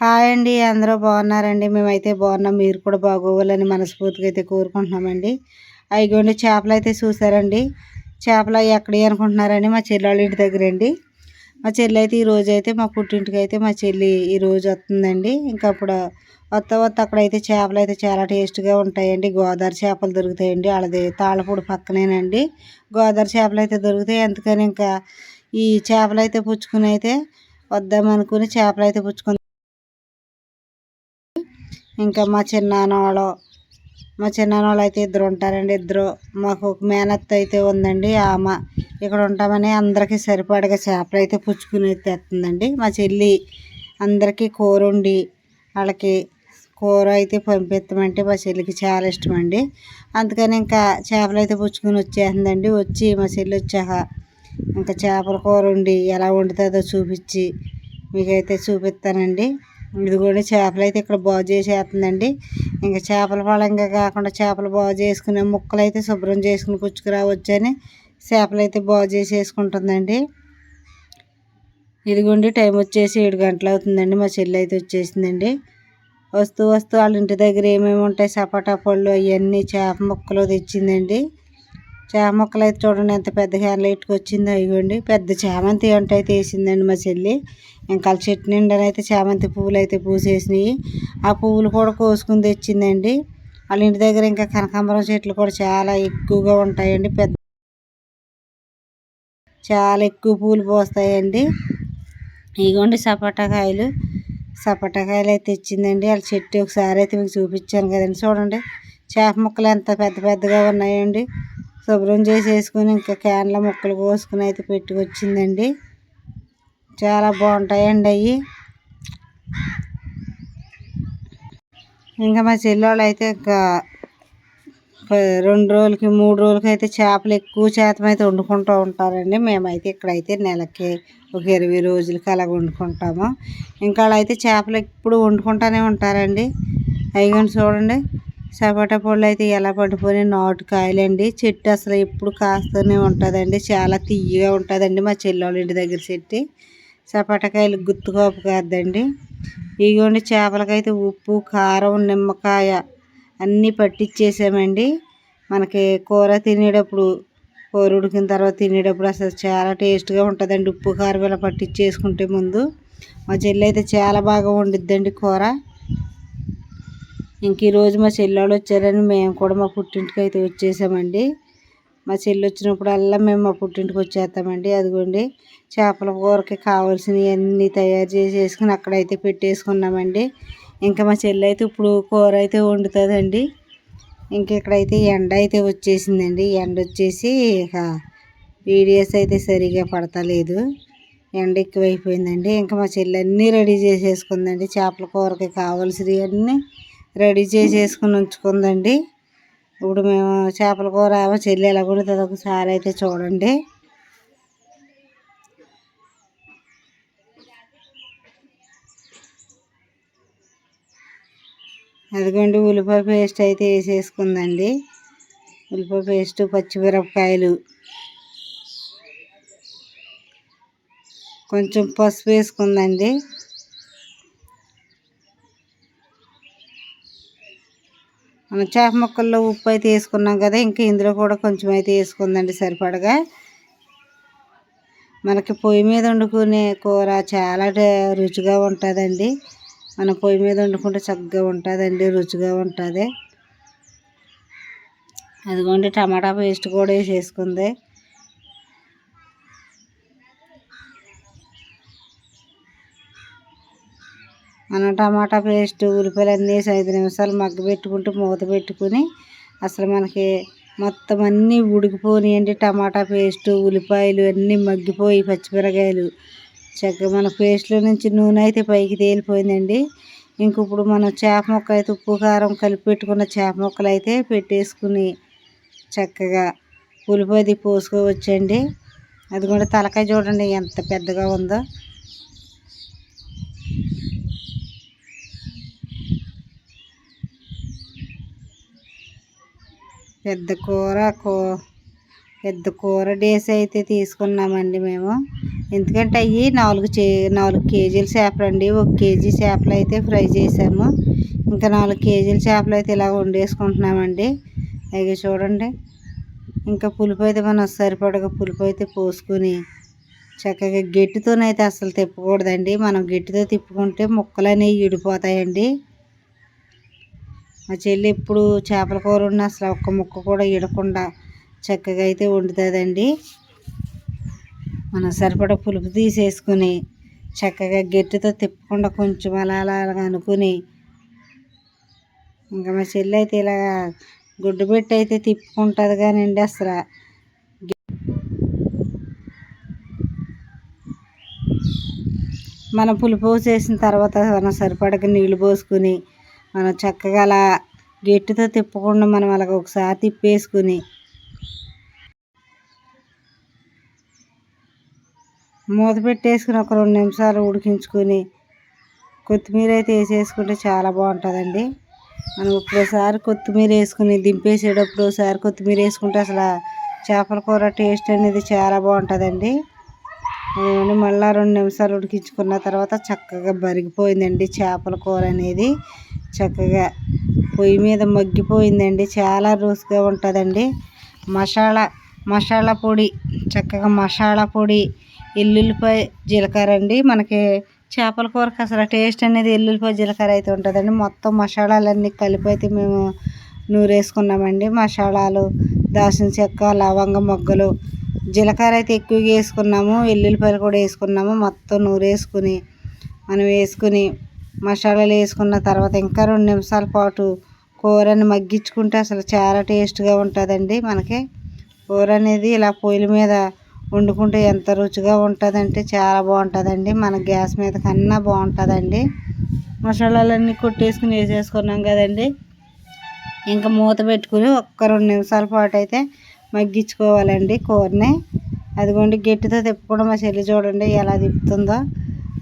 Hi అండి. అందరూ బాగున్నారండి? మేమైతే బాగున్నాం. మీరు కూడా బాగోవాలని మనస్ఫూర్తిగా అయితే కోరుకుంటున్నామండి. అయిగోండి చేపలైతే చూసారండి. చేపలు అవి ఎక్కడివి అనుకుంటున్నారండి? మా చెల్లెళ్ళ ఇంటి దగ్గరండి. మా చెల్లి అయితే ఈరోజైతే మా పుట్టింటికి అయితే మా చెల్లి ఈరోజు వస్తుందండి. ఇంకా అప్పుడు వత్త అక్కడైతే చేపలు అయితే చాలా టేస్ట్గా ఉంటాయండి. గోదావరి చేపలు దొరుకుతాయండి. వాళ్ళది తాళ్ళపూడి పక్కనేనండి గోదావరి చేపలు అయితే దొరుకుతాయి. అందుకని ఇంకా ఈ చేపలు అయితే పుచ్చుకుని అయితే వద్దామనుకుని చేపలు అయితే పుచ్చుకొని ఇంకా మా చిన్నాన్నోళ్ళు అయితే ఇద్దరు ఉంటారండి. ఇద్దరు మాకు ఒక మేనత్త అయితే ఉందండి. ఆమె ఇక్కడ ఉంటామని అందరికీ సరిపడగా చేపలు అయితే పుచ్చుకుని తెస్తుందండి. మా చెల్లి అందరికీ కూర వండి వాళ్ళకి కూర అయితే పంపిస్తామంటే మా చెల్లికి చాలా ఇష్టం అండి. అందుకని ఇంకా చేపలు అయితే పుచ్చుకుని వచ్చేస్తుందండి. వచ్చి మా చెల్లి వచ్చాక ఇంకా చేపల కూర వండి ఎలా వండుతుందో చూపించి మీకైతే చూపిస్తానండి. ఇదిగోండి చేపలు అయితే ఇక్కడ బాగు చేసేస్తుందండి. ఇంకా చేపల పళంగా కాకుండా చేపలు బాగు చేసుకునే ముక్కలు అయితే శుభ్రం చేసుకుని పుచ్చుకురావచ్చని చేపలు అయితే బాగు చేసేసుకుంటుందండి. ఇదిగోండి టైం వచ్చేసి 7 గంటలు అవుతుందండి. మా చెల్లి అయితే వచ్చేసిందండి. వస్తూ వాళ్ళ ఇంటి దగ్గర ఏమేమి ఉంటాయి సపోటా పళ్ళు అవన్నీ చేప ముక్కలు తెచ్చిందండి. చేప ముక్కలు అయితే చూడండి ఎంత పెద్ద హ్యాండ్లు ఇట్టుకొచ్చిందో. ఇవ్వండి పెద్ద చామంతి వంట అయితే వేసిందండి మా చెల్లి. ఇంకా చెట్టు నిండానైతే చామంతి పువ్వులు అయితే పూసేసినాయి. ఆ పువ్వులు కూడా కోసుకుని తెచ్చిందండి. వాళ్ళ ఇంటి దగ్గర ఇంకా కనకాంబరం చెట్లు కూడా చాలా ఎక్కువగా ఉంటాయండి. చాలా ఎక్కువ పూలు పోస్తాయండి. ఇగోండి సపోటా కాయలు అయితే తెచ్చిందండి. వాళ్ళ చెట్టు ఒకసారి అయితే మీకు చూపించాను కదండి. చూడండి చేప ముక్కలు ఎంత పెద్దగా ఉన్నాయండి. శుభ్రం చేసేసుకుని ఇంకా క్యాన్ల ముక్కలు కోసుకుని అయితే పెట్టుకొచ్చిందండి. చాలా బాగుంటాయండి అవి. ఇంకా మా చెల్లెళ్ళు అయితే ఇంకా 2 రోజులకి 3 రోజులకి అయితే చేపలు ఎక్కువ శాతం అయితే వండుకుంటూ ఉంటారండి. మేమైతే ఇక్కడైతే నెలకి ఒక 20 రోజులకి అలా వండుకుంటాము. ఇంకా అలా అయితే చేపలు ఎప్పుడు వండుకుంటూనే ఉంటారండి. అయిగోండి చూడండి సపోటా పళ్ళు అయితే ఎలా పడిపోయినాయి. నాటు కాయలండి. చెట్టు అసలు ఎప్పుడు కాస్తూనే ఉంటుందండి. చాలా తియ్యగా ఉంటుందండి మా చెల్లెళ్ళ ఇంటి దగ్గర చెట్టు. సపోటా కాయలు గుత్తుకోపు కాదండి. ఇగోండి చేపలకైతే ఉప్పు కారం నిమ్మకాయ అన్నీ పట్టించేసామండి. మనకి కూర తినేటప్పుడు కూర ఉడికిన తర్వాత తినేటప్పుడు అసలు చాలా టేస్ట్గా ఉంటుందండి. ఉప్పు కారం ఇలా పట్టించేసుకుంటే ముందు. మా చెల్లి అయితే చాలా బాగా వండిద్దండి కూర. ఇంక ఈరోజు మా చెల్లెళ్ళు వచ్చారని మేము కూడా మా పుట్టింటికి అయితే వచ్చేసామండి. మా చెల్లి వచ్చినప్పుడల్లా మేము మా పుట్టింటికి వచ్చేస్తామండి. అదిగోండి చేపల కూరకి కావాల్సినవి అన్నీ తయారు చేసేసుకుని అక్కడైతే పెట్టేసుకున్నామండి. ఇంకా మా చెల్లి అయితే ఇప్పుడు కూర అయితే వండుతుందండి. ఇంక ఇక్కడైతే ఎండ అయితే వచ్చేసిందండి. ఎండ వచ్చేసి ఇక వీడియోస్ అయితే సరిగా పడతలేదు. ఎండ ఎక్కువైపోయిందండి. ఇంకా మా చెల్లి అన్నీ రెడీ చేసేసుకుందండి. చేపల కూరకి కావాల్సినవి అన్నీ రెడీ చేసేసుకుని ఉంచుకుందండి. ఇప్పుడు మేము చేపల కూర చెల్లి ఎలా వండుతుందో ఒకసారి అయితే చూడండి. అదిగోండి ఉల్లిపాయ పేస్ట్ అయితే వేసేసుకుందండి. ఉల్లిపాయ పేస్టు పచ్చిమిరపకాయలు కొంచెం పసుపు వేసుకుందండి. మనం చేప ముక్కల్లో ఉప్పు అయితే వేసుకున్నాం కదా. ఇంకా ఇందులో కూడా కొంచెం అయితే వేసుకుందండి సరిపడగా. మనకి పొయ్యి మీద వండుకునే కూర చాలా రుచిగా ఉంటుందండి. మనం పొయ్యి మీద వండుకుంటే చక్కగా ఉంటుందండి, రుచిగా ఉంటుంది. అదిగోండి టమాటా పేస్ట్ కూడా వేసేసుకుంది. మనం టమాటా పేస్ట్ ఉల్లిపాయలు అన్నీ 5 నిమిషాలు మగ్గబెట్టుకుంటూ మూత పెట్టుకుని అసలు మనకి మొత్తం అన్నీ ఉడికిపోయినాయండి. టమాటా పేస్టు ఉల్లిపాయలు అన్నీ మగ్గిపోయి పచ్చిమిరకాయలు చక్కగా మన పేస్ట్లో నుంచి నూనె అయితే పైకి తేలిపోయిందండి. ఇంక ఇప్పుడు మనం చేప ముక్క అయితే ఉప్పు కారం కలిపి పెట్టుకున్న చేప ముక్కలు అయితే పెట్టేసుకుని చక్కగా ఉల్లిపాయది పోసుకోవచ్చండి. అది కూడా తలకాయ చూడండి ఎంత పెద్దగా ఉందో. పెద్ద కూర పెద్ద కూర డేస్ అయితే తీసుకున్నామండి మేము. ఎందుకంటే అవి 4 కేజీల చేపలు అండి. 1 కేజీ చేపలు అయితే ఫ్రై చేసాము. ఇంకా 4 కేజీల చేపలు అయితే ఇలా వండేసుకుంటున్నామండి. అవి చూడండి. ఇంకా పులుపు అయితే మనం సరిపడగా పులుపు అయితే పోసుకుని చక్కగా గట్టితోనైతే అసలు తిప్పకూడదండి. మనం గట్టితో తిప్పుకుంటే ముక్కలు అనేవి ఇడిపోతాయండి. మా చెల్లి ఎప్పుడు చేపల కూర ఉన్న అసలు ఒక్క ముక్క కూడా ఇడకుండా చక్కగా అయితే వండుతుందండి. మనం సరిపడా పులుపు తీసేసుకుని చక్కగా గట్టితో తిప్పకుండా కొంచెం అలా అనుకుని ఇంకా మా చెల్లి అయితే ఇలా గుడ్డు పెట్టి అయితే తిప్పుకుంటుంది కానండి అసలు మనం పులుపు చేసిన తర్వాత మనం సరిపడగా నీళ్ళు పోసుకుని మనం చక్కగా అలా గట్టితో తిప్పకుండా మనం అలాగ ఒకసారి తిప్పేసుకుని మూత పెట్టేసుకుని ఒక 2 నిమిషాలు ఉడికించుకొని కొత్తిమీర అయితే వేసేసుకుంటే చాలా బాగుంటుందండి. మనం ఒక్కసారి కొత్తిమీర వేసుకుని దింపేసేటప్పుడు ఒకసారి కొత్తిమీర వేసుకుంటే అసలు చేపల కూర టేస్ట్ అనేది చాలా బాగుంటుందండి. మళ్ళీ 2 నిమిషాలు ఉడికించుకున్న తర్వాత చక్కగా బరిగిపోయిందండి చేపల కూర అనేది. చక్కగా పొయ్యి మీద మగ్గిపోయిందండి. చాలా రుచిగా ఉంటుందండి. మసాలా పొడి చక్కగా మసాలా పొడి ఎల్లుల్లిపాయ జీలకర్ర అండి. మనకి చేపల కూరకు అసలు టేస్ట్ అనేది ఎల్లుల్లిపాయ జీలకర్ర అయితే ఉంటుందండి. మొత్తం మసాలాలన్నీ కలిపి అయితే మేము నూరేసుకున్నామండి. మసాలాలు దాల్చిన చెక్క, లవంగ మొగ్గలు, జీలకర్ర అయితే ఎక్కువగా వేసుకున్నాము. ఎల్లుల్లిపాయలు కూడా వేసుకున్నాము. మొత్తం నూరేసుకుని మనం వేసుకుని మసాలాలు వేసుకున్న తర్వాత ఇంకా 2 నిమిషాల పాటు కూరని మగ్గించుకుంటే అసలు చాలా టేస్ట్గా ఉంటుందండి. మనకి కూర అనేది ఇలా పొయ్యిల మీద వండుకుంటే ఎంత రుచిగా ఉంటుందంటే చాలా బాగుంటుందండి. మన గ్యాస్ మీద కన్నా బాగుంటుందండి. మసాలాలన్నీ కొట్టేసుకుని వేసేసుకున్నాం కదండి. ఇంకా మూత పెట్టుకుని ఒక్క 2 నిమిషాల పాటు అయితే మగ్గించుకోవాలండి కూరని. అదిగోండి గట్టితో తిప్పకుండా మా చెల్లి చూడండి ఎలా తిప్పుతుందో.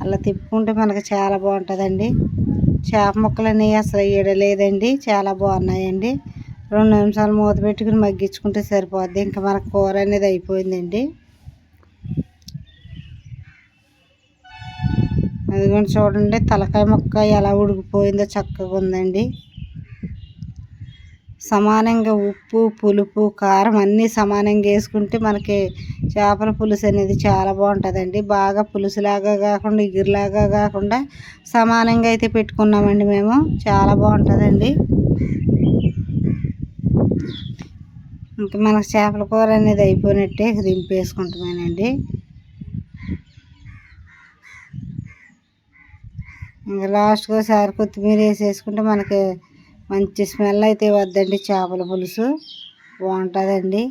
అలా తిప్పుకుంటే మనకు చాలా బాగుంటుందండి. చేప ముక్కలు అనేవి అసలు ఇడలేదండి. చాలా బాగున్నాయండి. 2 నిమిషాలు మూత పెట్టుకుని మగ్గించుకుంటే సరిపోద్ది. ఇంకా మన కూర అనేది అయిపోయిందండి. అదిగోండి చూడండి తలకాయ ముక్క ఎలా ఉడికిపోయిందో చక్కగా ఉందండి. సమానంగా ఉప్పు, పులుపు, కారం అన్నీ సమానంగా వేసుకుంటే మనకి చేపల పులుసు అనేది చాలా బాగుంటుందండి. బాగా పులుసులాగా కాకుండా ఇగురులాగా కాకుండా సమానంగా అయితే పెట్టుకున్నామండి మేము. చాలా బాగుంటుందండి. ఇంకా మనకు చేపల కూర అనేది అయిపోయినట్టే దింపేసుకుంటామేనండి. ఇంకా లాస్ట్గా ఒకసారి కొత్తిమీర వేసేసుకుంటే మనకి మంచి స్మెల్ అయితే వద్దండి. చేపల పులుసు బాగుంటుందండి.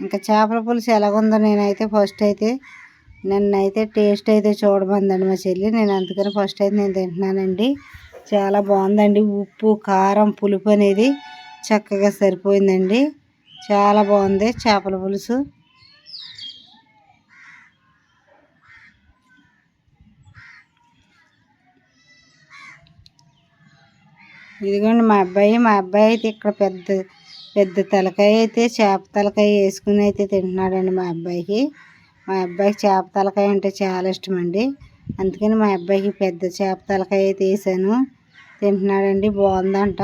ఇంకా చేపల పులుసు ఎలాగుందో నేనైతే ఫస్ట్ అయితే నన్నైతే టేస్ట్ అయితే చూడమందండి మా చెల్లి. నేను అందుకని ఫస్ట్ అయితే నేను తింటున్నానండి. చాలా బాగుందండి. ఉప్పు, కారం, పులుపు అనేది చక్కగా సరిపోయిందండి. చాలా బాగుంది చేపల పులుసు. ఇదిగోండి మా అబ్బాయి అయితే ఇక్కడ పెద్ద తలకాయ అయితే చేప తలకాయ వేసుకుని అయితే తింటున్నాడండి. మా అబ్బాయికి చేప తలకాయ అంటే చాలా ఇష్టం అండి. అందుకని మా అబ్బాయికి పెద్ద చేప తలకాయ అయితే వేసాను. తింటున్నాడండి. బాగుందంట.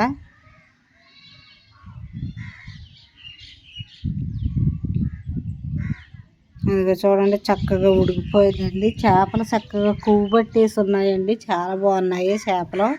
ఇదిగో చూడండి చక్కగా ఉడికిపోయిందండి. చేపలు చక్కగా కొవ్వు పట్టేసి ఉన్నాయండి. చాలా బాగున్నాయి చేపలు.